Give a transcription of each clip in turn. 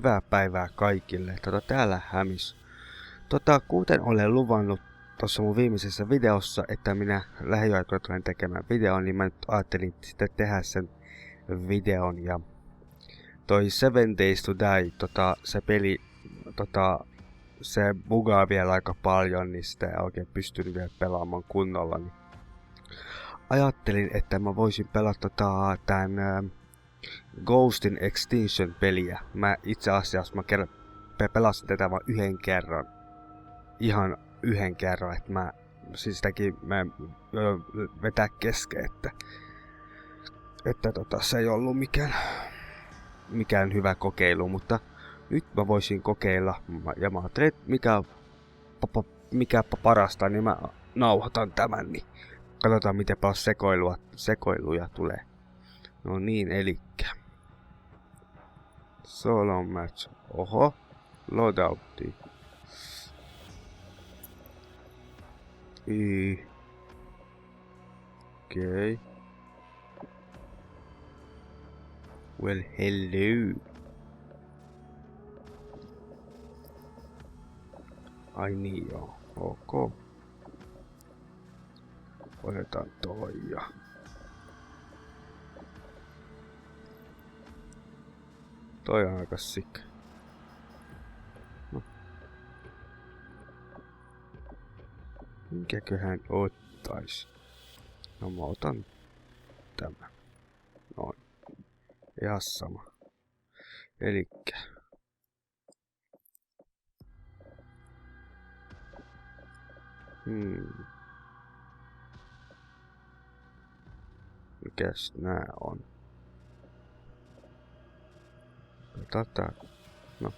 Hyvää päivää kaikille. Täällä Hämis. Kuten olen luvannut tuossa mun viimeisessä videossa, että minä lähiaikoina tulen tekemään videon, niin mä nyt ajattelin sitten tehdä sen videon. Ja toi 7 Days to Die, se peli, se bugaa vielä aika paljon, niin sitä ei oikein pystynyt vielä pelaamaan kunnolla. Niin ajattelin, että mä voisin pelata tän Ghostin Extinction-peliä. Mä itse asiassa pelasin tätä vain yhden kerran. Ihan yhden kerran, että mä siis sitäkin mä vetää kesken, että se ei ollut mikään hyvä kokeilu, mutta nyt mä voisin kokeilla ja mä ajattelin, että mikä parasta, niin mä nauhoitan tämän, niin katsotaan miten paljon sekoiluja tulee. No niin, elikkä solo match. Oho, loadoutti. Okei. Well, hello. Ai niin joo, ok. Otetaan toi ja toi on aika sick. No. Minkäköhän ottais? No mä otan tämän. Noin. Ihan sama. Elikkä. Mikäs nää on? Tätä. No.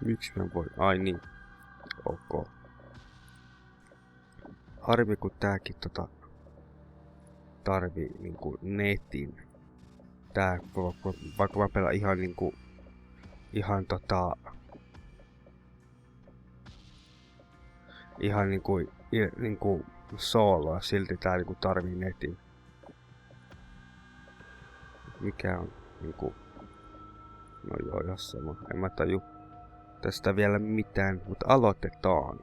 Miksi mä voin? Ai niin. Ok. Harmi kun tääkin tarvii niinku netin. Tää vaikka mä pelaan ihan niinku sooloa, silti tää niinku tarvii netin. Mikä on niinku. No joo, jos sama. En mä taju tästä vielä mitään, mutta aloitetaan.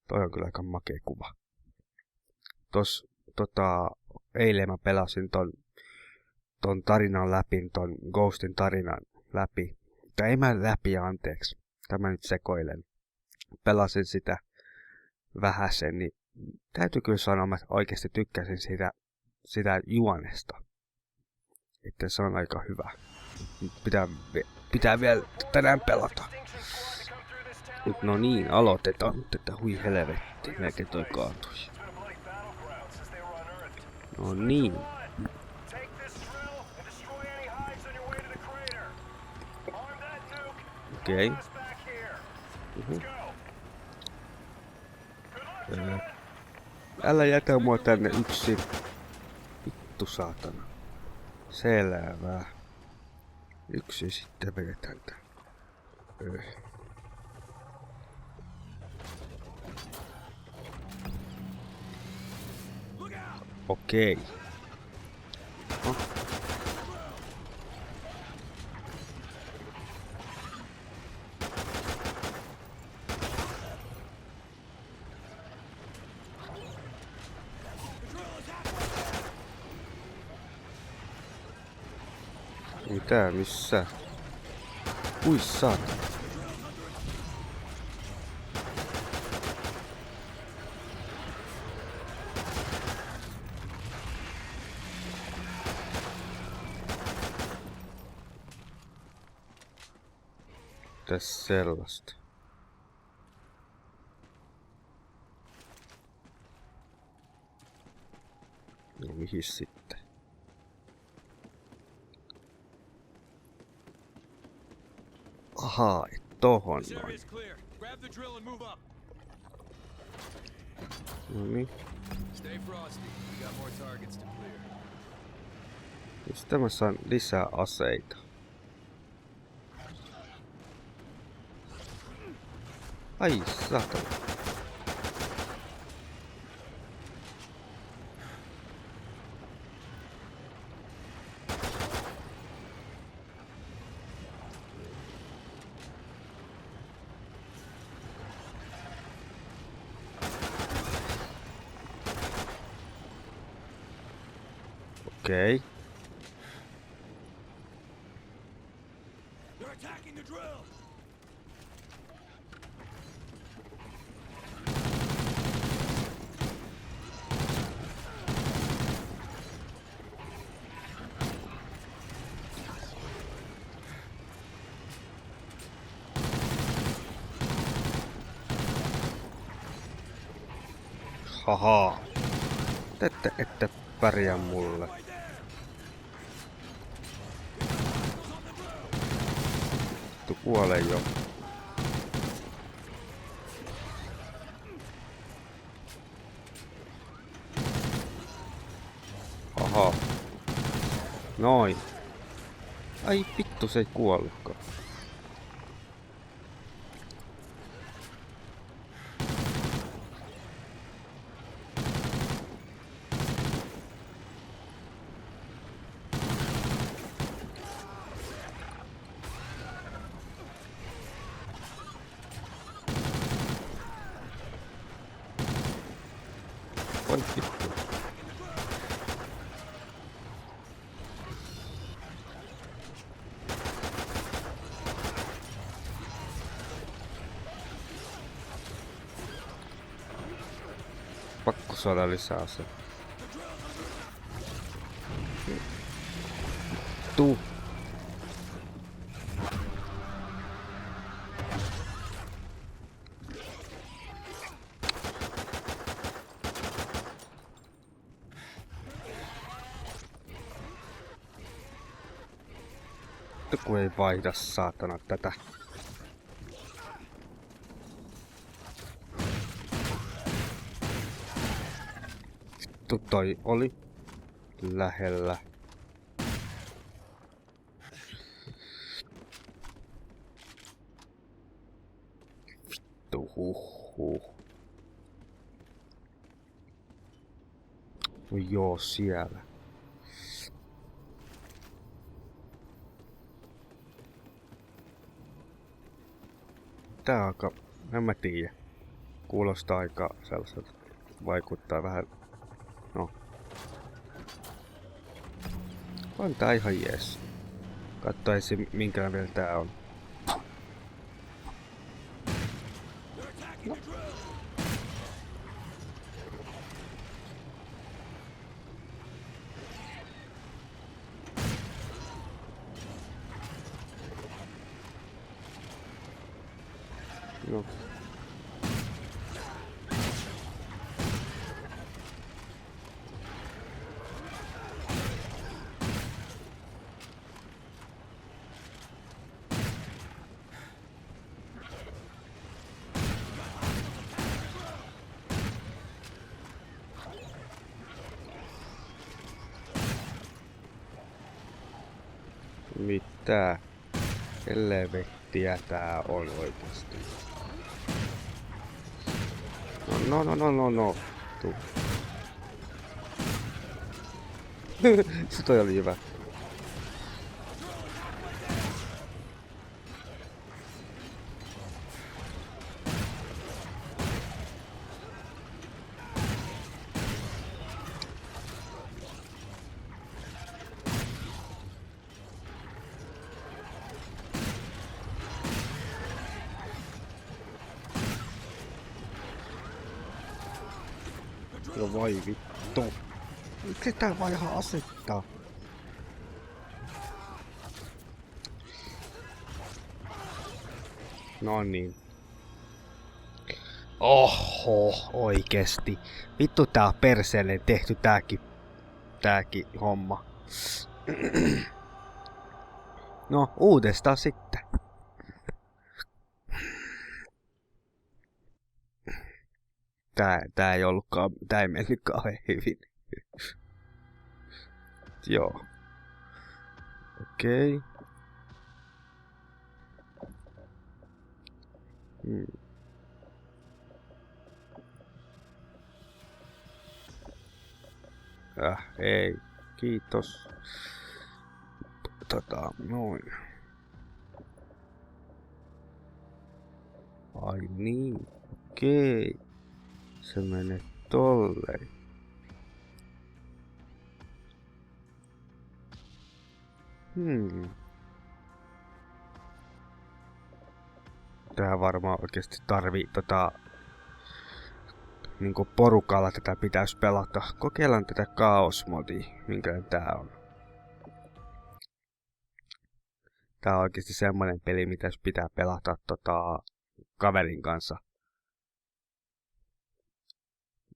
Toi on kyllä aika makea kuva. Eilen mä pelasin ton tarinan läpi, ton Ghostin tarinan läpi. Tai ei mä läpi, anteeksi. Tämä nyt sekoilen. Pelasin sitä vähäsen, niin täytyy kyllä sanoa, että mä oikeasti tykkäsin sitä juonesta. Että se on aika hyvä. Pitää vielä tänään pelata. No niin, aloitetaan nyt, että hui helvetti, melkein toi kaatui. No niin. Okei. Älä jätä mua tänne yksin. Vittu saatana. Selvä. Yksi sitten vedetään tän. Okei. Oh. Mitä? Missä? Ui saatana. Tässä sellaista. No mihin sitten? Ahaa, tohon noin. Noniin. Mistä mä saan lisää aseita? Ai satana. Okei. Haha. Ette pärjää mulle. Tu kuolee jo. Aha. Noin. Ai vittu, se ei kuollutkaan. Voi vittu. Pakko saada lisää se. Tuu. Kun ei vaihda saatana tätä. Vittu, toi oli lähellä. Vittu, huhhuh. No joo, siellä. Tää on aika, en mä tiedä. Kuulostaa aika sellaiselta. Vaikuttaa vähän, no. On tää ihan jees. Katsoisin minkälainen vielä tää on. No. No. Mitä helvettiä tää on oikeesti? No. Tuu. Se toi oli hyvä. No voi vittu. Miksi tää vaan ihan asettaa? No niin. Oho, oikeesti. Vittu tää on perseelle tehty tääkin homma. No, uudestaan sitten. Tää ei ollutkaan, tää ei mennyt kauhean hyvin. Joo. Okei. Ei. Kiitos. Noin. Ai niin. Okei. Se menee tolleen. Tää varmaan oikeesti tarvii niinku porukalla tätä pitäis pelata. Kokeillaan tätä kaosmodia, minkä tää on. Tää on oikeesti semmonen peli, mitä pitää pelata kaverin kanssa.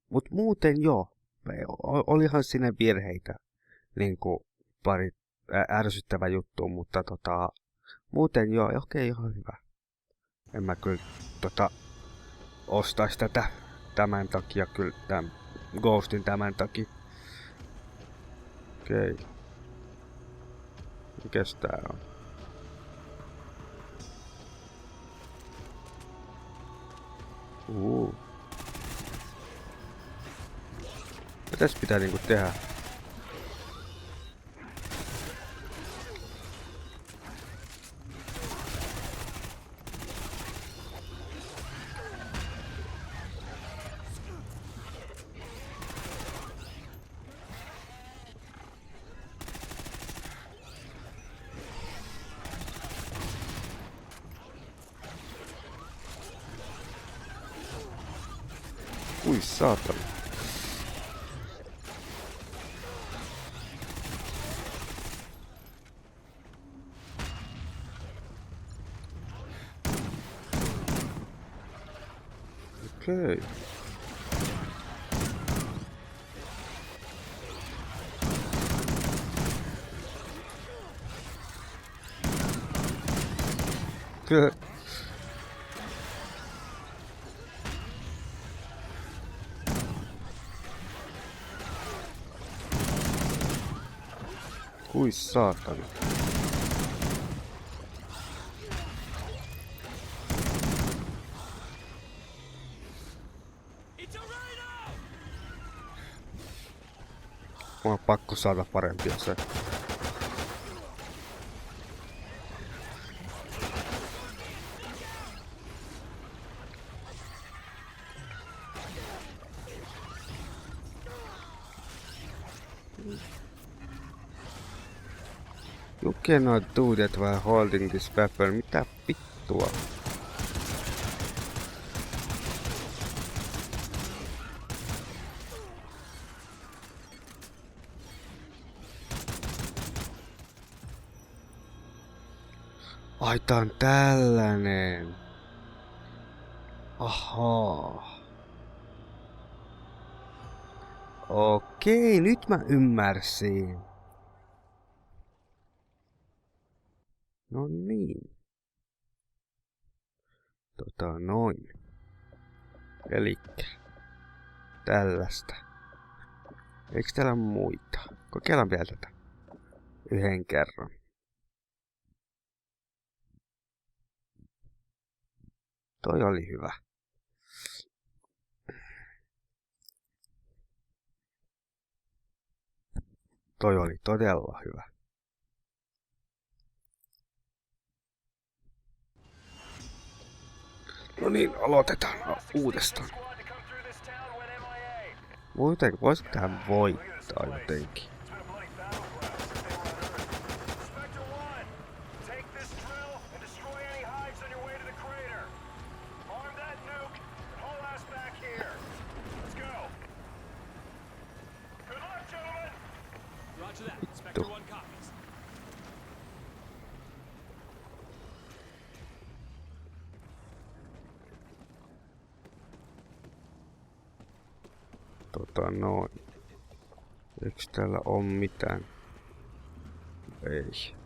Mut muuten joo. Olihan sinne virheitä. Niinku pari ärsyttävä juttu, mutta muuten joo, okei, ihan hyvä. En mä kyllä ostais tätä tämän takia kyllä, tämän Ghostin tämän takia. Okei. Mikäs tää on? Mitäs pitää niinku tehdä? Ui saatana. Okei. Kyllä. Kui saatana. Mun on pakko saada parempia se. You cannot do that while holding this weapon. Mitä vittua? Ai tää on tällainen. Ahaa. Okei, nyt mä ymmärsin. No niin. Noin. Elikkä. Tällaista. Eiks täällä muita? Kokeillaan vielä tätä. Yhden kerran. Toi oli hyvä. Toi oli todella hyvä. No niin, aloitetaan uudestaan. Voisiko tähän voittaa jotenkin? Noin. Eiks täällä on mitään? Ei.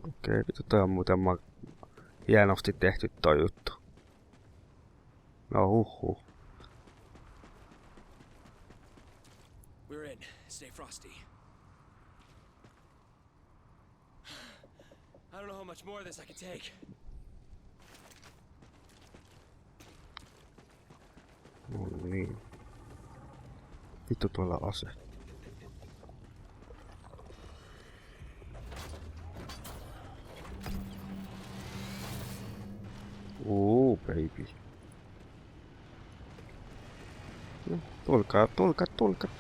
Okei, vittu toi on muuten hienosti tehty toi juttu. No huhhuh. We're in. Stay frosty. I don't know how much more of this I can take. No niin. Vittu tuolla ase. Baby. No,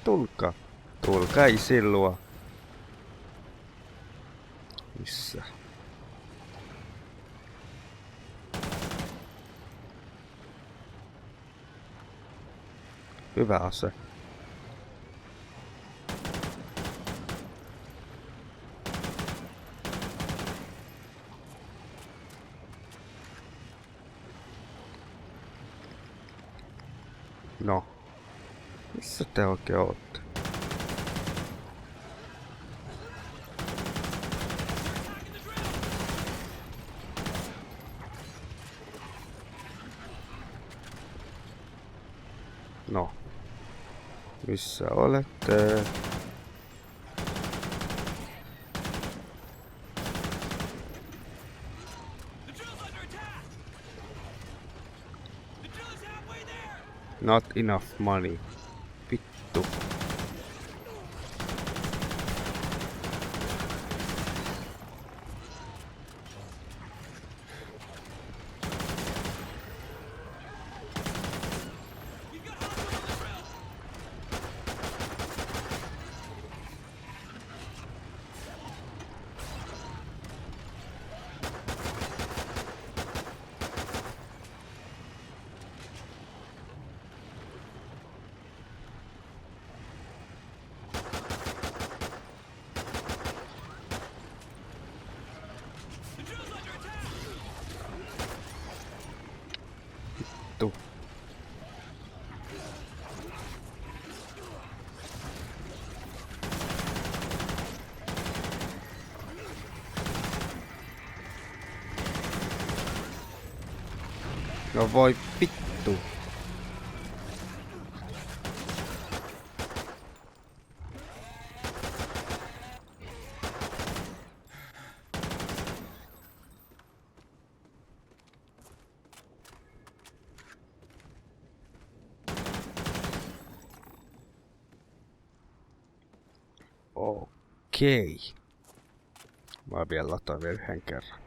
tulkaa. Tulkaa isilua. Missä? Hyvä ase. No. Missä te oikein ootte? No. Missä olette? Not enough money. Vittu. No voi vittu. Okei. Mä vielä lataan vielä yhden kerran.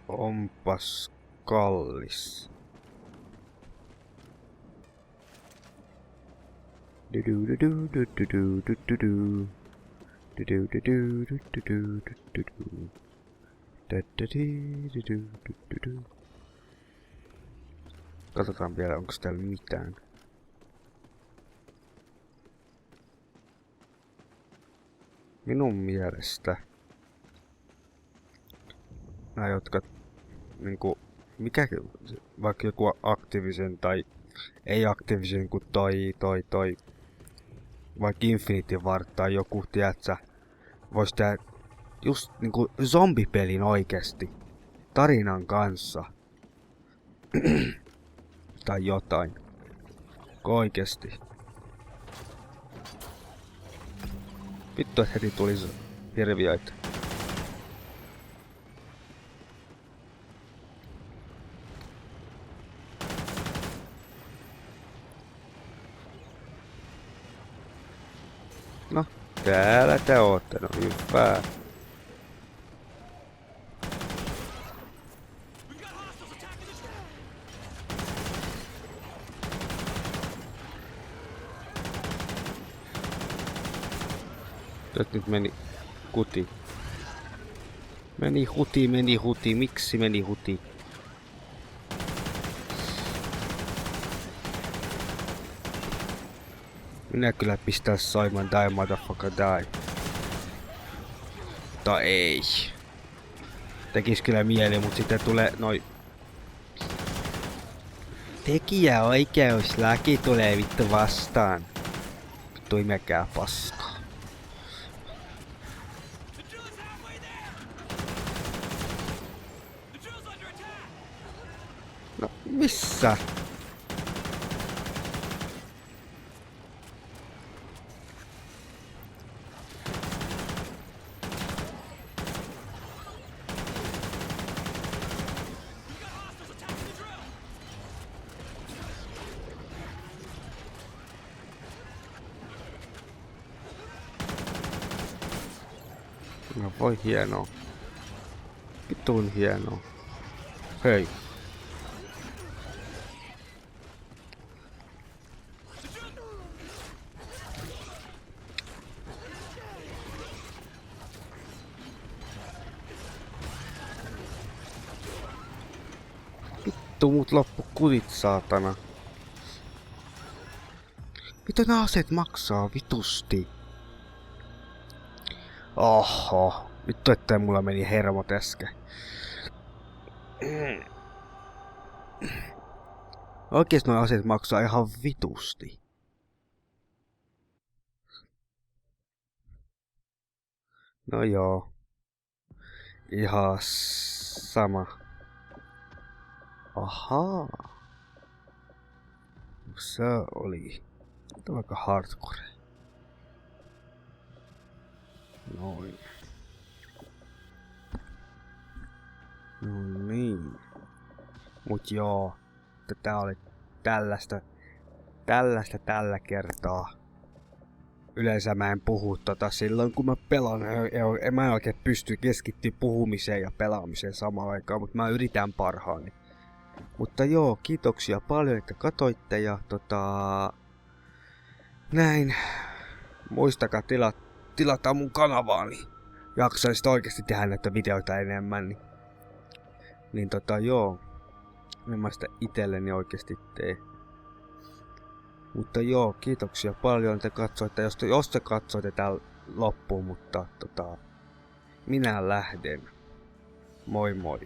Onpas kallis. Katsotaan vielä, onko täällä mitään. Minun mielestä nämä, jotka niinku, mikä, vaikka joku Activision tai ei Activision kuin toi, vaikka Infinity Ward tai joku, tiedätkö, vois tehdä just niinku zombipelin oikeesti, tarinan kanssa, tai jotain, oikeesti. Vittu, et heti tulis hirviöitä. No, täällä te ootte, no hyvä. Nyt meni kuti. Meni huti, miksi meni huti? Minä kyllä pistää Simon die, motherfucker die. Mutta ei. Tekis kyllä mieli, mut sitten tulee noi... Tekijäoikeuslaki tulee vittu vastaan. Vittu imekää paskaa. No, missä? No voi hienoa. Vitun hienoa. Hei. Vittu mut loppu kudit saatana. Mitä nää aseet maksaa vitusti? Oho. Vittu ettei mulla meni hermot äsken. Oikeesti noi aseet maksaa ihan vitusti. No joo. Ihan sama. Ahaa. Se oli aika hardcore. Noin. No niin. Mut joo. Tää oli tällaista tällä kertaa. Yleensä mä en puhu silloin kun mä pelaan. Mä en oikein pysty keskittyä puhumiseen ja pelaamiseen samaan aikaan, mutta mä yritän parhaani. Mutta joo, kiitoksia paljon, että katoitte ja näin. Muistakaa tilata mun kanavaa, niin jaksaisit oikeesti tehdä näitä videoita enemmän. Niin joo. En mä sitä itselleni oikeesti tee. Mutta joo, kiitoksia paljon, että katsoitte, jos te katsoitte tän loppuun, mutta minä lähden. Moi moi.